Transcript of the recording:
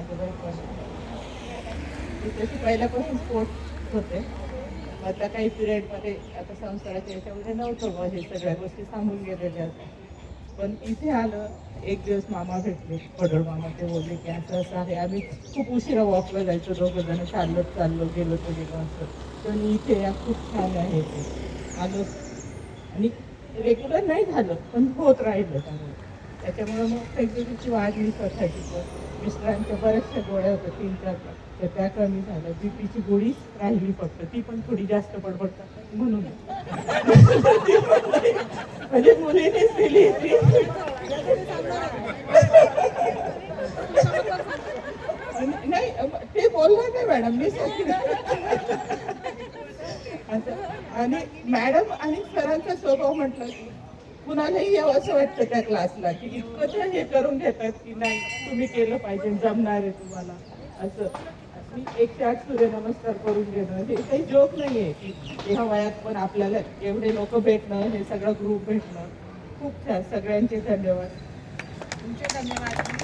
माझं पण तशी पहिल्यापासून स्पोर्ट्स होते. आता काही पिरियडमध्ये आता संसाराच्या याच्यामध्ये नव्हतं हे सगळ्या गोष्टी थांबून गेलेल्या होत्या. पण इथे आलं, एक दिवस मामा भेटले, पडोळ मामा. ते बोलले की असं असं आहे. आम्ही खूप उशिरा वॉकला जायचो, दोघं जण चाललो गेलो असं. पण इथे या खूप छान आहे ते. आलो आणि रेग्युलर नाही झालं, पण होत राहिलं त्यामुळे. त्याच्यामुळे मग फ्लेक्झिबिलिटी वाढली स्वतःची. पण मिस्टरांच्या बऱ्याचशा गोळ्या होत्या 3-4, तर त्या कमी झाल्या. बीपीची गोळीच राहिली फक्त, ती पण थोडी जास्त बडबड करतात म्हणून. म्हणजे मुलीनेच दिली ती. नाही, ते बोलणार नाही मॅडम, मी आणि मॅडम आणि सरांचा स्वभाव म्हटलं की कुणालाही यावं असं वाटतं त्या क्लासला, की इतकं ते हे करून घेतात की नाही तुम्ही केलं पाहिजे, जमणार आहे तुम्हाला असं. मी 108 सूर्यनमस्कार करून घेणं हे काही जोक नाहीये की ह्या वयात पण आपल्याला एवढे लोक भेटणं, हे सगळं ग्रुप भेटणं खूप छान. सगळ्यांचे धन्यवाद. तुमचे धन्यवाद.